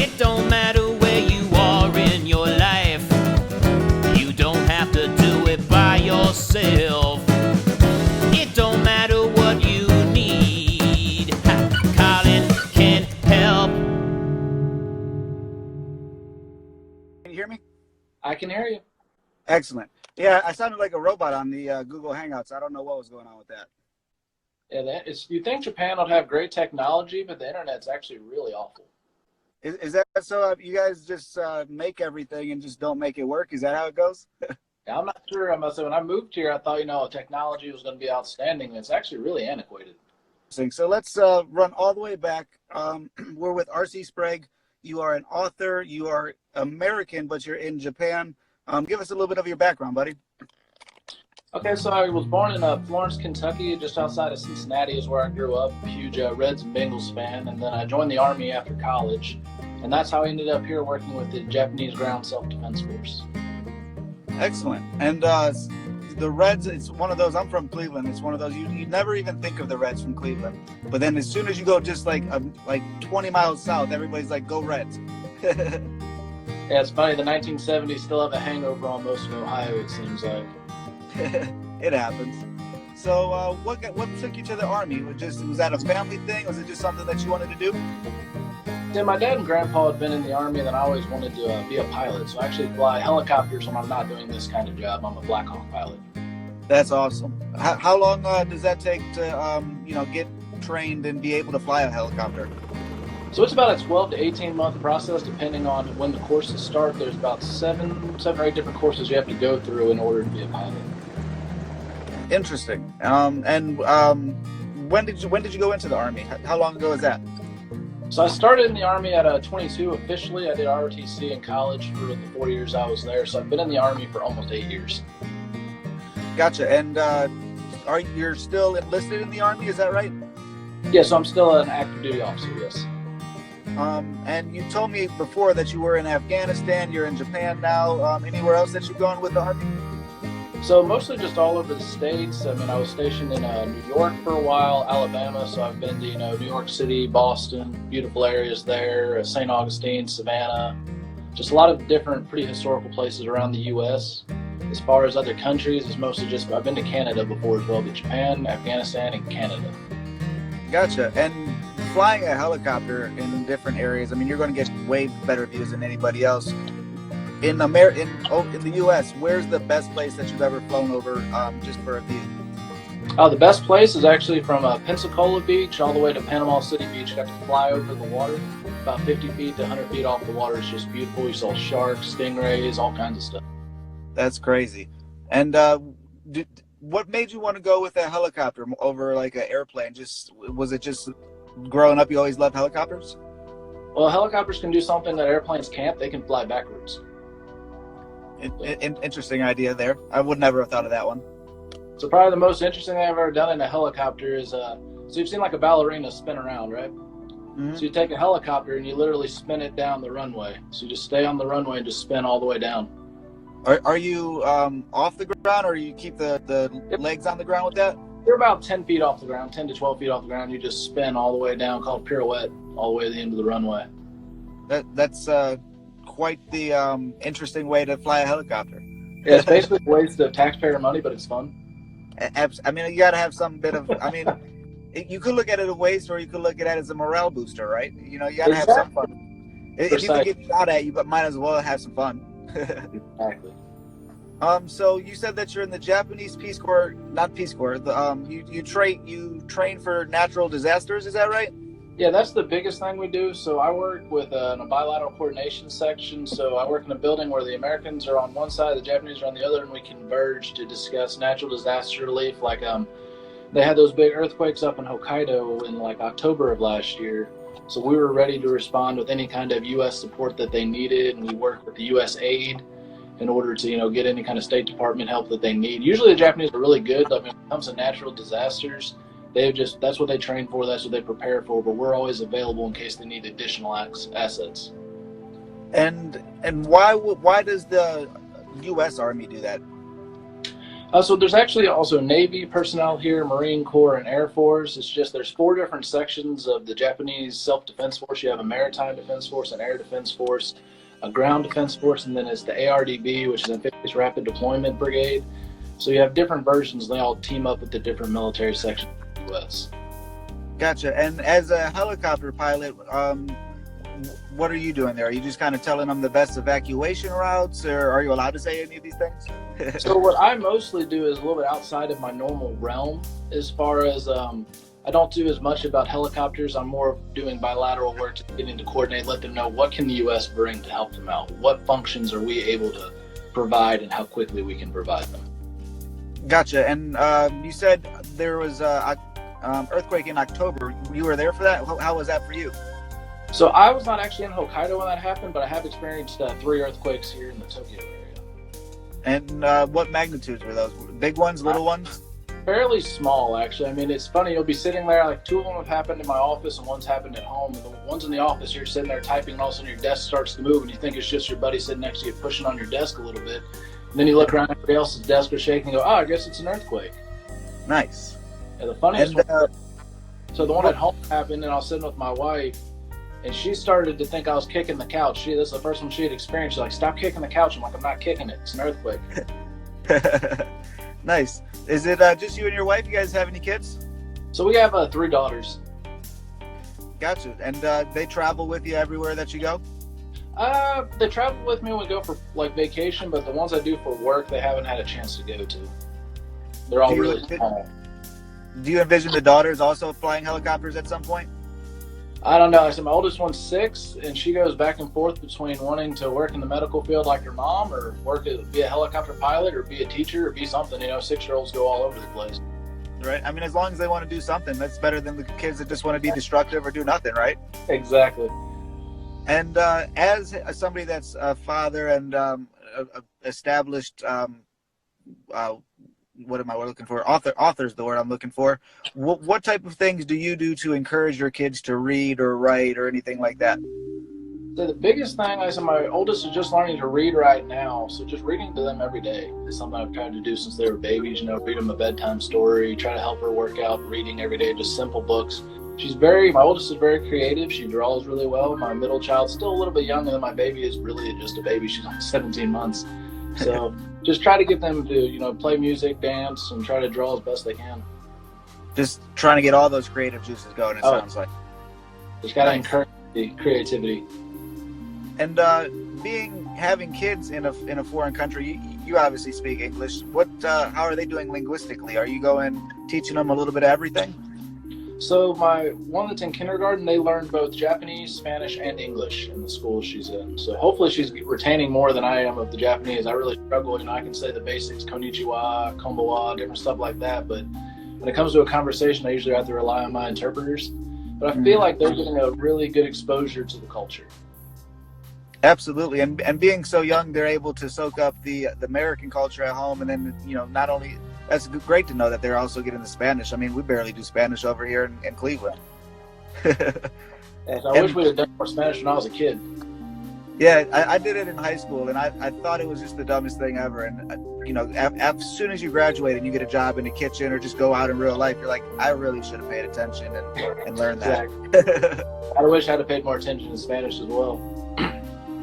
It don't matter where you are in your life. You don't have to do it by yourself. It don't matter what you need. Colin can help. Can you hear me? I can hear you. Excellent. Yeah, I sounded like a robot on the Google Hangouts. I don't know what was going on with that. Yeah, you think Japan would have great technology, but the internet's actually really awful. Is that so? You guys just make everything and just don't make it work? Is that how it goes? Yeah, I'm not sure. I must say, when I moved here, I thought, technology was going to be outstanding. It's actually really antiquated. So let's run all the way back. We're with R.C. Sprague. You are an author. You are American, but you're in Japan. Give us a little bit of your background, buddy. Okay, so I was born in Florence, Kentucky, just outside of Cincinnati is where I grew up. Huge Reds and Bengals fan, and then I joined the Army after college, and that's how I ended up here working with the Japanese Ground Self-Defense Force. Excellent. And the Reds, it's one of those, I'm from Cleveland, it's one of those, you never even think of the Reds from Cleveland. But then as soon as you go just like 20 miles south, everybody's like, go Reds. Yeah, it's funny, the 1970s still have a hangover on most of Ohio, it seems like. It happens. So what took you to the Army? Was that a family thing? Was it just something that you wanted to do? Yeah, my dad and grandpa had been in the Army, and then I always wanted to be a pilot. So I actually fly helicopters when I'm not doing this kind of job. I'm a Black Hawk pilot. That's awesome. How long does that take to get trained and be able to fly a helicopter? So it's about a 12 to 18 month process, depending on when the courses start. There's about seven or eight different courses you have to go through in order to be a pilot. Interesting. When did you go into the Army? How long ago is that? So I started in the Army at 22 officially. I did ROTC in college for the 4 years I was there. So I've been in the Army for almost 8 years. Gotcha. And you're still enlisted in the Army? Is that right? Yeah, so I'm still an active duty officer, yes. And you told me before that you were in Afghanistan, you're in Japan now. Anywhere else that you've gone with the Army? So mostly just all over the states. I mean, I was stationed in New York for a while, Alabama. So I've been to, New York City, Boston, beautiful areas there, St. Augustine, Savannah, just a lot of different pretty historical places around the U.S. As far as other countries, it's mostly just, I've been to Canada before as well, but Japan, Afghanistan, and Canada. Gotcha. And flying a helicopter in different areas, I mean, you're going to get way better views than anybody else. In the U.S., where's the best place that you've ever flown over just for a view? The best place is actually from Pensacola Beach all the way to Panama City Beach. Got to fly over the water, about 50 feet to 100 feet off the water. It's just beautiful. You saw sharks, stingrays, all kinds of stuff. That's crazy. And what made you want to go with a helicopter over like an airplane? Was it just growing up you always loved helicopters? Well, helicopters can do something that airplanes can't. They can fly backwards. Interesting idea there. I would never have thought of that one. So probably the most interesting thing I've ever done in a helicopter is, so you've seen like a ballerina spin around, right? Mm-hmm. So you take a helicopter and you literally spin it down the runway. So you just stay on the runway and just spin all the way down. Are you off the ground, or you keep the legs on the ground with that? You're about 10 feet off the ground, 10 to 12 feet off the ground. You just spin all the way down, called pirouette, all the way to the end of the runway. That's quite the interesting way to fly a helicopter. Yeah, it's basically a waste of taxpayer money, but it's fun. I mean, you got to have some bit of, I mean, you could look at it as a waste, or you could look at it as a morale booster, right? You got to have some fun. If you can get shot at, you might as well have some fun. Exactly. So you said that you're in the Japanese Peace Corps, not Peace Corps. You train for natural disasters. Is that right? Yeah, that's the biggest thing we do. So I work with in a bilateral coordination section. So I work in a building where the Americans are on one side, the Japanese are on the other, and we converge to discuss natural disaster relief. Like they had those big earthquakes up in Hokkaido in like October of last year. So we were ready to respond with any kind of U.S. support that they needed, and we worked with the U.S. aid in order to get any kind of State Department help that they need. Usually the Japanese are really good. I mean, when it comes to natural disasters, that's what they train for, that's what they prepare for, but we're always available in case they need additional assets. And why does the U.S. Army do that? So there's actually also Navy personnel here, Marine Corps, and Air Force. It's just there's 4 different sections of the Japanese Self-Defense Force. You have a Maritime Defense Force, an Air Defense Force, a Ground Defense Force, and then it's the ARDB, which is Amphibious Rapid Deployment Brigade. So you have different versions, and they all team up with the different military sections of the U.S. Gotcha. And as a helicopter pilot, what are you doing there? Are you just kind of telling them the best evacuation routes, or are you allowed to say any of these things? So what I mostly do is a little bit outside of my normal realm as far as I don't do as much about helicopters. I'm more doing bilateral work, to getting to coordinate, let them know what can the U.S. bring to help them out. What functions are we able to provide and how quickly we can provide them. Gotcha. And you said there was an earthquake in October. You were there for that? How was that for you? So I was not actually in Hokkaido when that happened, but I have experienced 3 earthquakes here in the Tokyo area. And what magnitudes were those? Big ones, little ones? Fairly small, actually. I mean, it's funny. You'll be sitting there, like 2 of them have happened in my office and one's happened at home. And the ones in the office, you're sitting there typing and all of a sudden your desk starts to move and you think it's just your buddy sitting next to you pushing on your desk a little bit. And then you look around, everybody else's desk is shaking and go, oh, I guess it's an earthquake. Nice. Yeah, the funniest one. So the one at home happened and I was sitting with my wife and she started to think I was kicking the couch. This is the first one she had experienced. She's like, stop kicking the couch. I'm like, I'm not kicking it. It's an earthquake. Nice. Is it just you and your wife? You guys have any kids? So we have 3 daughters. Gotcha. And they travel with you everywhere that you go? They travel with me when we go for like vacation, but the ones I do for work, they haven't had a chance to go to. They're all really small. Do you envision the daughters also flying helicopters at some point? I don't know. So my oldest one's 6, and she goes back and forth between wanting to work in the medical field like her mom, or be a helicopter pilot, or be a teacher, or be something. 6-year-olds go all over the place. Right. I mean, as long as they want to do something, that's better than the kids that just want to be destructive or do nothing, right? Exactly. And as somebody that's a father and established, what am I looking for? Author's the word I'm looking for. What type of things do you do to encourage your kids to read or write or anything like that? So the biggest thing, my oldest is just learning to read right now. So just reading to them every day is something I've tried to do since they were babies. Read them a bedtime story, try to help her work out reading every day, just simple books. My oldest is very creative. She draws really well. My middle child's still a little bit younger than my baby is really just a baby. She's only 17 months. So just try to get them to, play music, dance, and try to draw as best they can. Just trying to get all those creative juices going, it sounds like. Just got to encourage the creativity. And having kids in a foreign country, you obviously speak English. How are they doing linguistically? Are you teaching them a little bit of everything? So my one that's in kindergarten, they learned both Japanese, Spanish, and English in the school she's in. So hopefully she's retaining more than I am of the Japanese. I really struggle. I can say the basics, konnichiwa, konbawa, different stuff like that. But when it comes to a conversation, I usually have to rely on my interpreters. But I feel like they're getting a really good exposure to the culture. Absolutely. And being so young, they're able to soak up the American culture at home. And then, not only... That's great to know that they're also getting the Spanish. I mean, we barely do Spanish over here in Cleveland. I wish we had done more Spanish when I was a kid. Yeah, I did it in high school, and I thought it was just the dumbest thing ever. And, as soon as you graduate and you get a job in the kitchen or just go out in real life, you're like, I really should have paid attention and learned that. Exactly. I wish I'd have paid more attention in Spanish as well.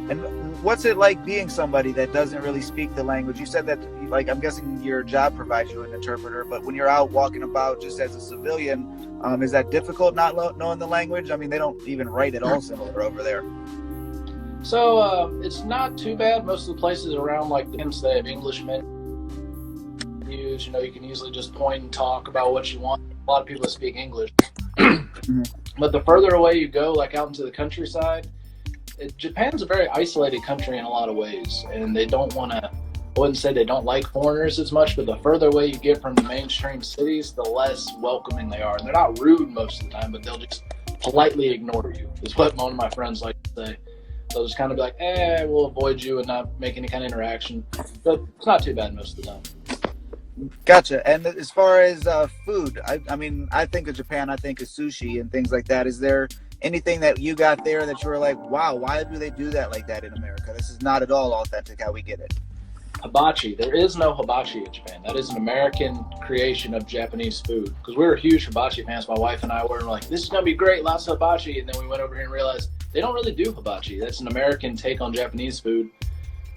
And what's it like being somebody that doesn't really speak the language? You said that, I'm guessing your job provides you an interpreter, but when you're out walking about just as a civilian, is that difficult not knowing the language? I mean, they don't even write it all similar over there. So it's not too bad. Most of the places around, like the they have English menus. You can easily just point and talk about what you want. A lot of people speak English. But the further away you go, like out into the countryside, Japan's a very isolated country in a lot of ways, and they don't want to, I wouldn't say they don't like foreigners as much, but the further away you get from the mainstream cities, the less welcoming they are. And they're not rude most of the time, but they'll just politely ignore you, is what one of my friends like to say. They'll just kind of be like, we'll avoid you and not make any kind of interaction. But it's not too bad most of the time. Gotcha. And as far as food, I mean, I think of Japan, I think of sushi and things like that. Is there anything that you got there that you were like, wow, why do they do that like that in America? This is not at all authentic how we get it. Hibachi. There is no hibachi in Japan. That is an American creation of Japanese food. Because we were huge hibachi fans, my wife and I were like, this is going to be great, lots of hibachi. And then we went over here and realized they don't really do hibachi. That's an American take on Japanese food.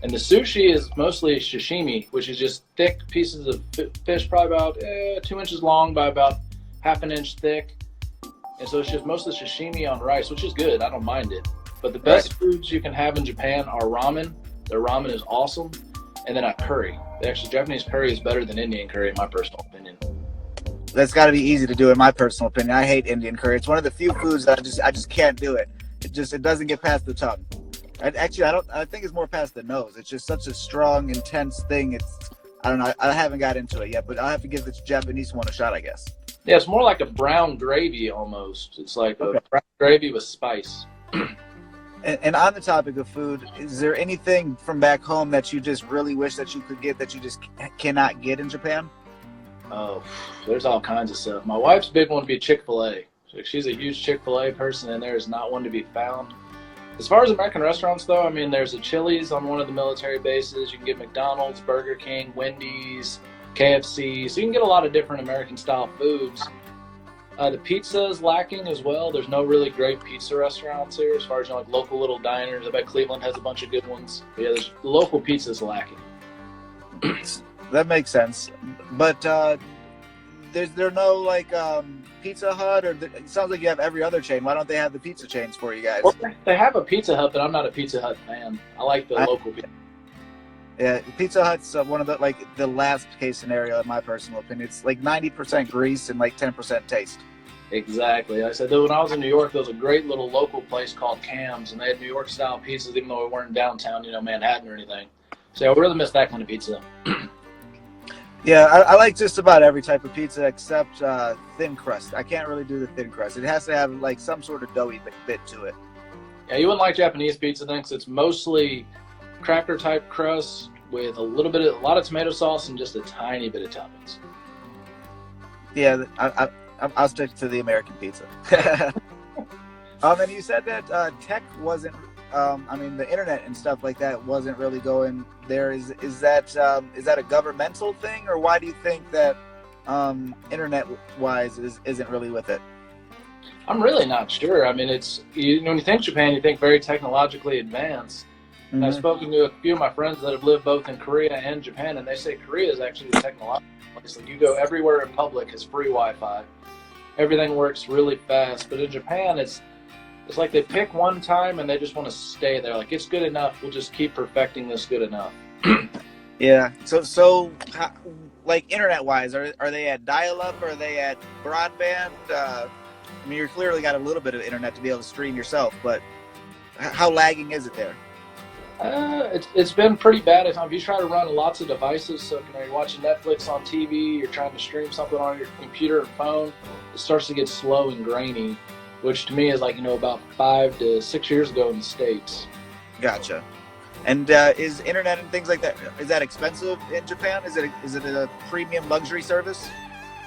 And the sushi is mostly sashimi, which is just thick pieces of fish, probably about 2 inches long by about half an inch thick. And so it's just mostly sashimi on rice, which is good. I don't mind it. But the best foods you can have in Japan are ramen. Their ramen is awesome. And then a curry. Actually, Japanese curry is better than Indian curry, in my personal opinion. That's got to be easy to do, in my personal opinion. I hate Indian curry. It's one of the few foods that I just can't do it. It doesn't get past the tongue. I think it's more past the nose. It's just such a strong, intense thing. I don't know. I haven't got into it yet, but I'll have to give the Japanese one a shot, I guess. Yeah, it's more like a brown gravy almost. It's like a brown gravy with spice. And on the topic of food, is there anything from back home that you just really wish that you could get that you just cannot get in Japan? Oh, there's all kinds of stuff. My wife's big one would be Chick-fil-A. She's a huge Chick-fil-A person, and there is not one to be found. As far as American restaurants, though, I mean, there's a Chili's on one of the military bases. You can get McDonald's, Burger King, Wendy's, KFC. So you can get a lot of different American-style foods. The pizza is lacking as well. There's no really great pizza restaurants here as far as like local little diners. I bet Cleveland has a bunch of good ones. But yeah, the local pizza is lacking. That makes sense. But there no like Pizza Hut, or it sounds like you have every other chain. Why don't they have the pizza chains for you guys? Well, they have a Pizza Hut, but I'm not a Pizza Hut fan. I like the local pizza. Yeah, Pizza Hut's one of the last case scenario in my personal opinion. It's like 90% grease and like 10% taste. Exactly. I said that when I was in New York, there was a great little local place called Cam's, and they had New York style pizzas, even though we weren't downtown, Manhattan or anything. So yeah, we really miss that kind of pizza. Yeah, I like just about every type of pizza except thin crust. I can't really do the thin crust. It has to have like some sort of doughy bit to it. Yeah, you wouldn't like Japanese pizza then, because it's mostly cracker type crust with a lot of tomato sauce and just a tiny bit of toppings. Yeah, I'll stick to the American pizza. And you said that tech wasn't. The internet and stuff like that wasn't really going there. Is that a governmental thing, or why do you think that internet-wise isn't really with it? I'm really not sure. I mean, when you think Japan, you think very technologically advanced. Mm-hmm. And I've spoken to a few of my friends that have lived both in Korea and Japan, and they say Korea is actually the technological place. Like, you go everywhere in public has free Wi-Fi. Everything works really fast. But in Japan, it's like they pick one time and they just want to stay there. Like, it's good enough. We'll just keep perfecting this good enough. Yeah. So like internet-wise, are they at dial-up? Or are they at broadband? You're clearly got a little bit of internet to be able to stream yourself, but how lagging is it there? It's been pretty bad. If you try to run lots of devices, so you're watching Netflix on TV, you're trying to stream something on your computer or phone, it starts to get slow and grainy, which to me is like, about 5 to 6 years ago in the States. Gotcha. And is internet and things like that, is that expensive in Japan? Is it a premium luxury service?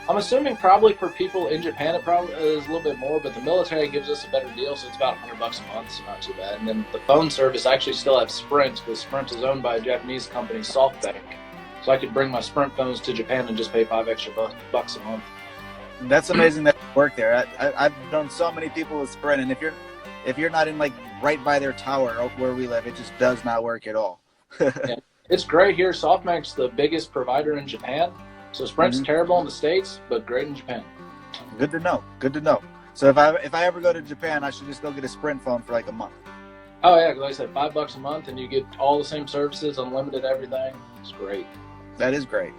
I'm assuming probably for people in Japan it probably is a little bit more, but the military gives us a better deal, so it's about $100 a month, so not too bad. And then the phone service, I actually still have Sprint, because Sprint is owned by a Japanese company, SoftBank. So I could bring my Sprint phones to Japan and just pay $5 extra bucks a month. That's amazing that you work there. I've known so many people with Sprint, and if you're not in like right by their tower where we live, it just does not work at all. Yeah, it's great here. SoftBank's the biggest provider in Japan. So Sprint's terrible in the States, but great in Japan. Good to know. So if I ever go to Japan, I should just go get a Sprint phone for like a month. Oh yeah, because like I said, $5 a month, and you get all the same services, unlimited everything. It's great. That is great.